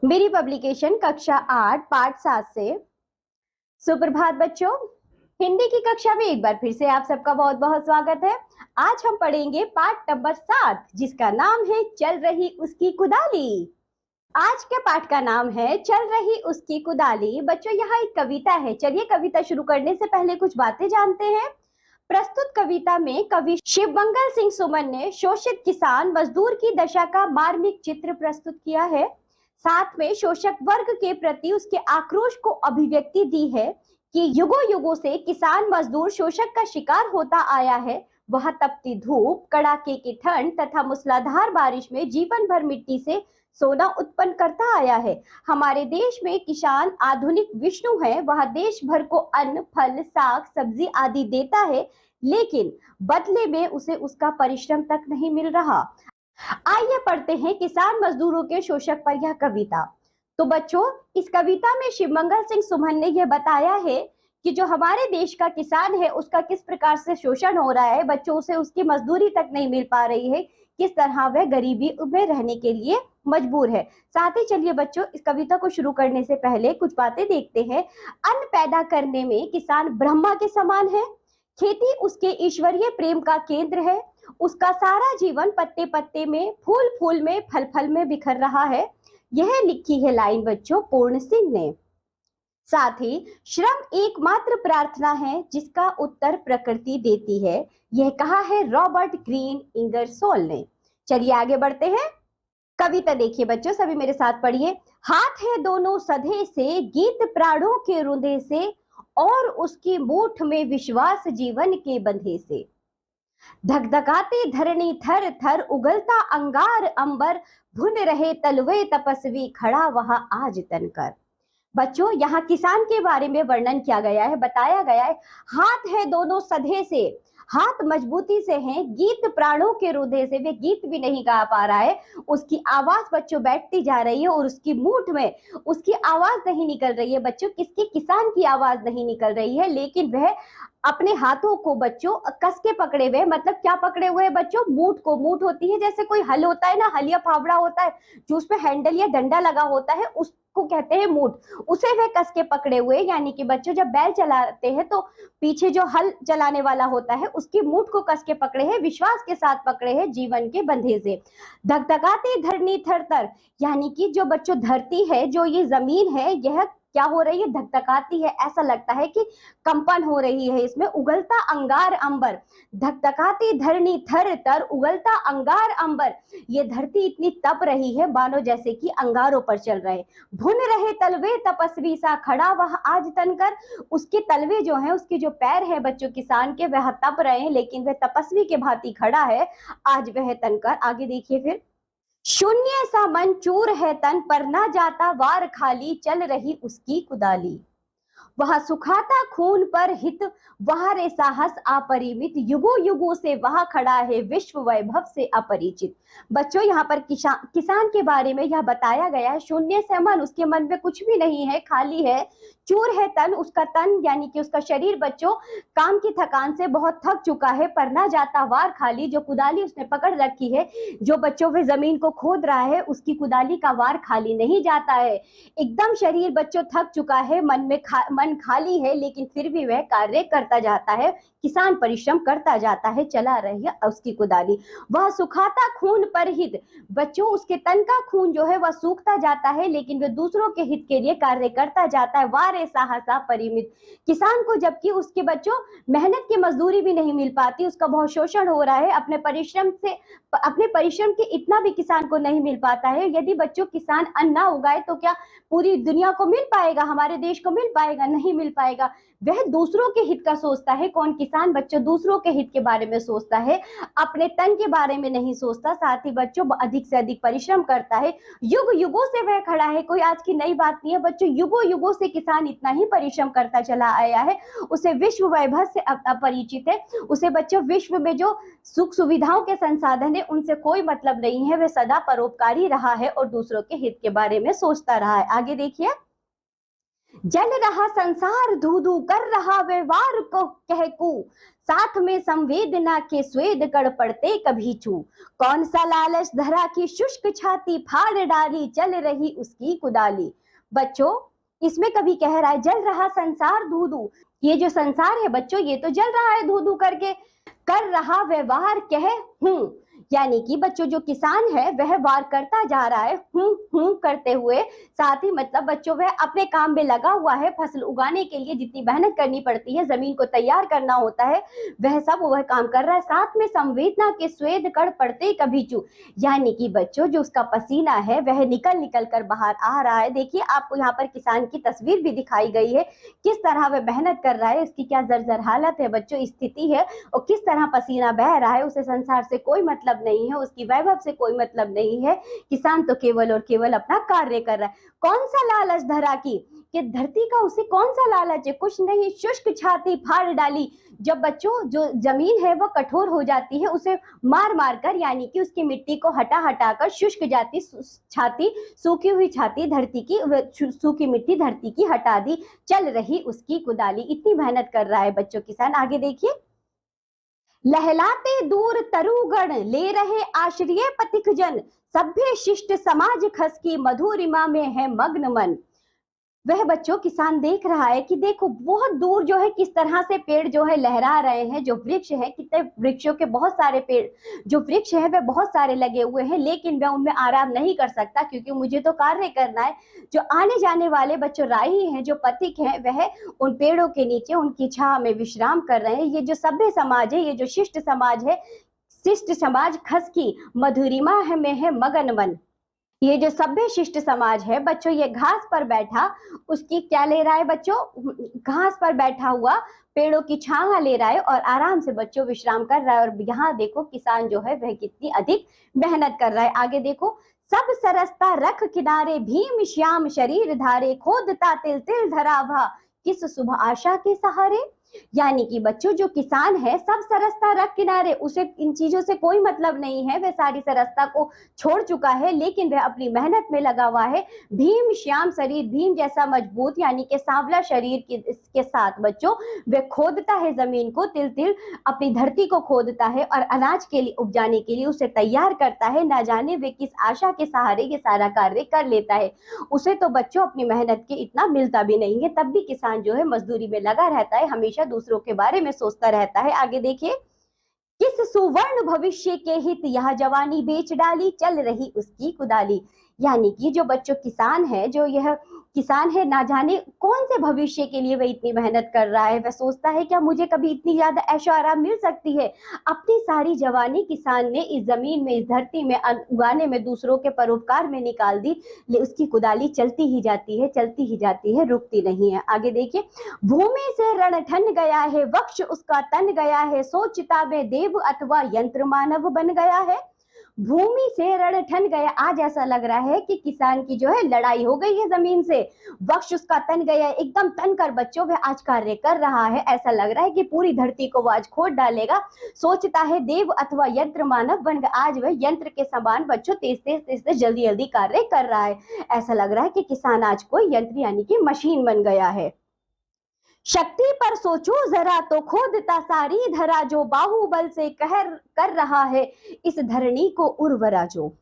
मेरी पब्लिकेशन कक्षा 8 पाठ 7 से। सुप्रभात बच्चों, हिंदी की कक्षा में एक बार फिर से आप सबका बहुत बहुत स्वागत है। आज हम पढ़ेंगे पाठ नंबर 7 जिसका नाम है चल रही उसकी कुदाली। आज के पाठ का नाम है चल रही उसकी कुदाली। बच्चों, यहाँ एक कविता है। चलिए कविता शुरू करने से पहले कुछ बातें जानते हैं। प्रस्तुत कविता में कवि शिवमंगल सिंह सुमन ने शोषित किसान मजदूर की दशा का मार्मिक चित्र प्रस्तुत किया है। साथ में शोषक वर्ग के प्रति उसके आक्रोश को अभिव्यक्ति दी है कि युगों युगों से किसान मजदूर शोषक का शिकार होता आया है। वह तपती धूप, कड़ाके की ठंड तथा मूसलाधार बारिश में जीवन भर मिट्टी से सोना उत्पन्न करता आया है। हमारे देश में किसान आधुनिक विष्णु है। वह देश भर को अन्न, फल, साग, सब्जी आदि देता है, लेकिन बदले में उसे उसका परिश्रम तक नहीं मिल रहा। आइए पढ़ते हैं किसान मजदूरों के शोषक पर यह कविता। तो बच्चों, इस कविता में शिवमंगल सिंह सुमन ने यह बताया है कि जो हमारे देश का किसान है उसका किस प्रकार से शोषण हो रहा है। बच्चों, उसे उसकी मजदूरी तक नहीं मिल पा रही है, किस तरह वह गरीबी में रहने के लिए मजबूर है। साथ ही चलिए बच्चों, इस कविता को शुरू करने से पहले कुछ बातें देखते हैं। अन्न पैदा करने में किसान ब्रह्मा के समान है। खेती उसके ईश्वरीय प्रेम का केंद्र है। उसका सारा जीवन पत्ते पत्ते में, फूल फूल में, फल फल में बिखर रहा है। यह लिखी है लाइन बच्चों पूर्ण सिंह ने। साथ ही श्रम एकमात्र प्रार्थना है जिसका उत्तर प्रकृति देती है, यह कहा है रॉबर्ट ग्रीन इंगरसोल ने। चलिए आगे बढ़ते हैं। कविता देखिए बच्चों, सभी मेरे साथ पढ़िए। हाथ है दोनों सधे से, गीत प्राणों के रुंधे से, और उसकी मूठ में विश्वास जीवन के बंधे से। धकधकाती धरणी थर थर, उगलता अंगार अंबर, भुन रहे तलवे तपस्वी, खड़ा वहां आज तनकर। बच्चों, यहाँ किसान के बारे में वर्णन किया गया है, बताया गया है। हाथ है दोनों सधे से, हाथ मजबूती से हैं, गीत प्राणों के रुधे से, वे गीत भी नहीं गा पा रहा है। उसकी आवाज बच्चों बैठती जा रही है और उसकी मूठ में उसकी आवाज नहीं निकल रही है। बच्चों, किसकी? किसान की आवाज नहीं निकल रही है, लेकिन वह अपने हाथों को बच्चों कस के पकड़े हुए। मतलब क्या पकड़े हुए बच्चों? मूठ को। मूठ होती है जैसे कोई हल होता है ना, हल या फावड़ा होता है जो उसपे हैंडल या डंडा लगा होता है, उसको कहते हैं मूठ। उसे वह कस के पकड़े हुए। यानी कि बच्चों, जब बैल चलाते हैं तो पीछे जो हल चलाने वाला होता है उसकी मूठ को कस के पकड़े हैं, विश्वास के साथ पकड़े हैं जीवन के बंधे से। धकधकाती धरनी थर थर, यानी कि जो बच्चों धरती है, जो ये जमीन है, यह क्या हो रही है? धकधकाती है। ऐसा लगता है कि कंपन हो रही है इसमें। उगलता अंगार अंबर, धकधकाती धरनी थर थर, उगलता अंगार अंबर, ये धरती इतनी तप रही है मानो जैसे कि अंगारों पर चल रहे। भुन रहे तलवे तपस्वी सा, खड़ा वह आज तनकर। उसके तलवे जो हैं, उसके जो पैर हैं बच्चों किसान के, वह तप रहे हैं, लेकिन वह तपस्वी के भांति खड़ा है आज वह तनकर। आगे देखिए फिर। शून्य सा मन, चूर है तन, पर ना जाता वार खाली, चल रही उसकी कुदाली। वह सुखाता खून पर हित, वह रे साहस अपरिमित, युगों युगों से वह खड़ा है विश्व वैभव से अपरिचित। बच्चों, यहाँ पर किसान के बारे में यह बताया गया है। शून्य से मन, उसके मन में कुछ भी नहीं है, खाली है। चूर है तन, उसका तन यानी कि उसका शरीर बच्चों काम की थकान से बहुत थक चुका है। पर ना जाता वार खाली, जो कुदाली उसने पकड़ रखी है, जो बच्चों वह जमीन को खोद रहा है, उसकी कुदाली का वार खाली नहीं जाता है। एकदम शरीर बच्चों थक चुका है, मन खाली है, लेकिन फिर भी वह कार्य करता जाता है। किसान परिश्रम करता जाता है, चला रही है उसकी कुदाली। वह सुखाता खून पर हित, बच्चों उसके तन का खून जो है वह सूखता जाता है, लेकिन वह दूसरों के हित के लिए कार्य करता जाता है। वारे साहसा परिमित, किसान को जबकि उसके बच्चों मेहनत की मजदूरी भी नहीं मिल पाती, उसका बहुत शोषण हो रहा है। अपने परिश्रम के इतना भी किसान को नहीं मिल पाता है। यदि बच्चों किसान अन्न ना उगाए तो क्या पूरी दुनिया को मिल पाएगा? हमारे देश को मिल पाएगा? नहीं मिल पाएगा। वह दूसरों के हित का सोचता है। कौन? किसान बच्चों दूसरों के हित के बारे में सोचता है, अपने तन के बारे में नहीं सोचता। साथ ही बच्चों अधिक से अधिक परिश्रम करता है। युग युगों से वह खड़ा है, कोई आज की नई बात नहीं है बच्चों। युगों युगों से किसान इतना ही परिश्रम करता चला आया है। उसे विश्व वैभव से अपरिचित है। उसे बच्चों विश्व में जो सुख सुविधाओं के संसाधन है उनसे कोई मतलब नहीं है। वह सदा परोपकारी रहा है और दूसरों के हित के बारे में सोचता रहा है। आगे देखिए। जल रहा संसार धू धू कर रहा व्यवहार को कहकू, साथ में संवेदना के स्वेद कड़ पड़ते कभी चू। कौन सा लालच धरा की शुष्क छाती फाड़ डाली, चल रही उसकी कुदाली। बच्चों, इसमें कभी कह रहा है जल रहा संसार धू धू, ये जो संसार है बच्चों ये तो जल रहा है धू धू करके, कर रहा व्यवहार कह हूं, यानी कि बच्चों जो किसान है वह वार करता जा रहा है हूं करते हुए, साथ ही मतलब बच्चों वह अपने काम में लगा हुआ है। फसल उगाने के लिए जितनी मेहनत करनी पड़ती है, जमीन को तैयार करना होता है, वह सब वह काम कर रहा है। साथ में संवेदना के स्वेद कड़ पड़ते कभी चू, यानी कि बच्चों जो उसका पसीना है वह निकल निकल कर बाहर आ रहा है। देखिए आपको यहाँ पर किसान की तस्वीर भी दिखाई गई है, किस तरह वह मेहनत कर रहा है, उसकी क्या जर्जर हालत है बच्चों, स्थिति है, और किस तरह पसीना बह रहा है। उसे संसार से कोई मतलब नहीं है, उसकी वैभव से कोई मतलब नहीं है। किसान तो केवल और केवल अपना कार्य कर रहा है। कौन सा लालच धरा की, कि धरती का उसे कौन सा लालच है, कुछ नहीं, शुष्क छाती फाड़ डाली। जब बच्चों जो जमीन है वो कठोर हो जाती है, उसे मार मार कर, यानी कि उसकी मिट्टी को हटा हटा कर शुष्क जाती छाती, सूखी हुई छाती धरती की, सूखी मिट्टी धरती की हटा दी, चल रही उसकी कुदाली। इतनी मेहनत कर रहा है बच्चों किसान। आगे देखिए, लहलाते दूर तरुगण ले रहे आश्रय पथिक जन, सभ्य शिष्ट समाज खस की मधुरिमा में है मग्न मन। वह बच्चों किसान देख रहा है कि देखो बहुत दूर जो है किस तरह से पेड़ जो है लहरा रहे हैं, जो वृक्ष है, कितने वृक्षों के बहुत सारे पेड़ जो वृक्ष है वह बहुत सारे लगे हुए हैं, लेकिन वह उनमें आराम नहीं कर सकता क्योंकि मुझे तो कार्य करना है। जो आने जाने वाले बच्चों राही हैं, जो पथिक हैं, वह उन पेड़ों के नीचे उनकी छाह में विश्राम कर रहे हैं। ये जो सभ्य समाज है, ये जो शिष्ट समाज है, शिष्ट समाज खस की मधुरिमा है में है मगन मन। ये जो सभ्य शिष्ट समाज है बच्चों, ये घास पर बैठा, उसकी क्या ले रहा है बच्चों, घास पर बैठा हुआ पेड़ों की छांव ले रहा है और आराम से बच्चों विश्राम कर रहा है। और यहाँ देखो किसान जो है वह कितनी अधिक मेहनत कर रहा है। आगे देखो, सब सरसता रख किनारे भीम श्याम शरीर धारे, खोदता तिल तिल धरा भा किस शुभ आशा के सहारे। यानी कि बच्चों जो किसान है सब सरसता रख किनारे, उसे इन चीजों से कोई मतलब नहीं है, वह सारी सरसता को छोड़ चुका है, लेकिन वह अपनी मेहनत में लगा हुआ है। भीम श्याम शरीर, भीम जैसा मजबूत यानी कि सांवला शरीर के साथ बच्चों वह खोदता है जमीन को, तिल तिल अपनी धरती को खोदता है और अनाज के लिए उपजाने के लिए उसे तैयार करता है। ना जाने वे किस आशा के सहारे ये सारा कार्य कर लेता है। उसे तो बच्चों अपनी मेहनत के इतना मिलता भी नहीं है, तब भी किसान जो है मजदूरी में लगा रहता है, हमेशा दूसरों के बारे में सोचता रहता है। आगे देखिए, किस सुवर्ण भविष्य के हित यह जवानी बेच डाली, चल रही उसकी कुदाली। यानी कि जो बच्चों किसान है, जो यह किसान है, ना जाने कौन से भविष्य के लिए वह इतनी मेहनत कर रहा है। वह सोचता है क्या मुझे कभी इतनी ज्यादा ऐशो आराम मिल सकती है। अपनी सारी जवानी किसान ने इस जमीन में, इस धरती में उगाने में, दूसरों के परोपकार में निकाल दी, ले उसकी कुदाली चलती ही जाती है, चलती ही जाती है, रुकती नहीं है। आगे देखिए, भूमि से रण ठन गया है, वक्ष उसका तन गया है, सोचता में देव अथवा यंत्र मानव बन गया है। भूमि से रण ठन गया, आज ऐसा लग रहा है कि किसान की जो है लड़ाई हो गई है जमीन से, वक्ष उसका तन गया है, एकदम तन कर बच्चों वह आज कार्य कर रहा है। ऐसा लग रहा है कि पूरी धरती को वो आज खोद डालेगा। सोचता है देव अथवा यंत्र मानव बन गया, आज वह यंत्र के समान बच्चों तेज तेज तेज तेज जल्दी जल्दी कार्य कर रहा है। ऐसा लग रहा है कि किसान आज कोई यंत्र यानी कि मशीन बन गया है। शक्ति पर सोचो जरा तो खोदता सारी धरा, जो बाहुबल से कहर कर रहा है इस धरणी को उर्वरा जो।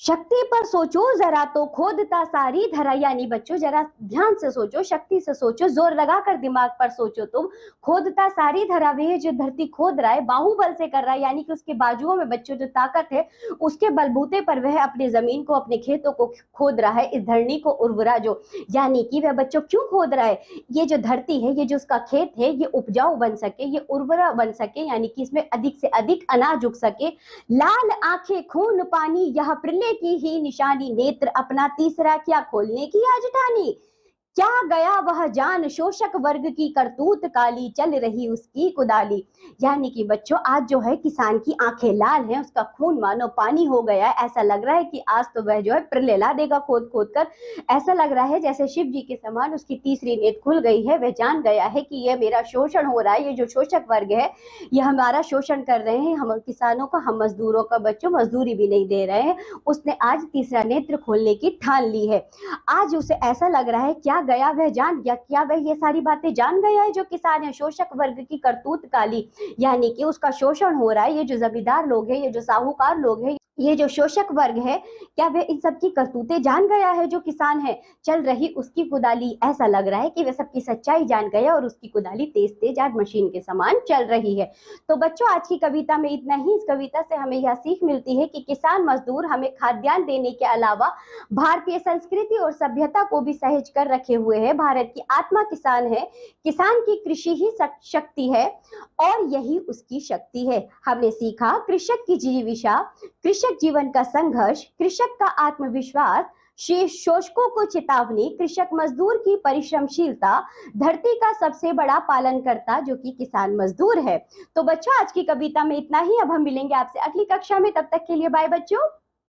शक्ति पर सोचो जरा तो खोदता सारी धरा, यानी बच्चों जरा ध्यान से सोचो, शक्ति से सोचो, जोर लगाकर दिमाग पर सोचो तुम। खोदता सारी धरा, वह जो धरती खोद रहा है बाहुबल से कर रहा है, यानी कि उसके बाजुओं में बच्चों जो ताकत है उसके बलबूते पर वह अपनी जमीन को, अपने खेतों को खोद रहा है, इस धरणी को उर्वरा जो। यानी कि वह बच्चों क्यों खोद रहा है, ये जो धरती है, ये जो उसका खेत है, ये उपजाऊ बन सके, ये उर्वरा बन सके, यानी कि इसमें अधिक से अधिक अनाज उग सके। लाल आंखें खून पानी यह प्रलय की ही निशानी, नेत्र अपना तीसरा क्या खोलने की आज ठानी। क्या गया वह जान शोषक वर्ग की करतूत काली, चल रही उसकी कुदाली। यानी कि बच्चों आज जो है किसान की आंखें लाल हैं, उसका खून मानो पानी हो गया है। ऐसा लग रहा है कि आज तो वह जो है प्रलय ला देगा खोद खोद कर। ऐसा लग रहा है जैसे शिव जी के समान उसकी तीसरी नेत्र खुल गई है। वह जान गया है कि यह मेरा शोषण हो रहा है, ये जो शोषक वर्ग है ये हमारा शोषण कर रहे हैं, हम किसानों का, हम मजदूरों का बच्चों मजदूरी भी नहीं दे रहे हैं। उसने आज तीसरा नेत्र खोलने की ठान ली है। आज उसे ऐसा लग रहा है क्या गया वह जान गया, क्या वह ये सारी बातें जान गया है जो किसान है, शोषक वर्ग की करतूत काली, यानी कि उसका शोषण हो रहा है। ये जो जमींदार लोग हैं, ये जो साहूकार लोग हैं, ये जो शोषक वर्ग है, क्या वह इन सब की करतूतें जान गया है जो किसान है? चल रही उसकी कुदाली, ऐसा लग रहा है कि वह सबकी सच्चाई जान गया और उसकी कुदाली तेज तेज आज मशीन के समान चल रही है। तो बच्चों, आज की कविता में इतना ही। इस कविता से हमें यह सीख मिलती है कि किसान मजदूर हमें खाद्यान्न देने के अलावा भारतीय संस्कृति और सभ्यता को भी सहेज कर रखे हुए है। भारत की आत्मा किसान है, किसान की कृषि ही शक्ति है और यही उसकी शक्ति है। हमने सीखा कृषक की जीविका, कृषक जीवन का संघर्ष, कृषक का आत्मविश्वास, शोषकों को चेतावनी, कृषक मजदूर की परिश्रमशीलता, धरती का सबसे बड़ा पालनकर्ता जो कि किसान मजदूर है। तो बच्चों, आज की कविता में इतना ही। अब हम मिलेंगे आपसे अगली कक्षा में, तब तक के लिए बाय बच्चों।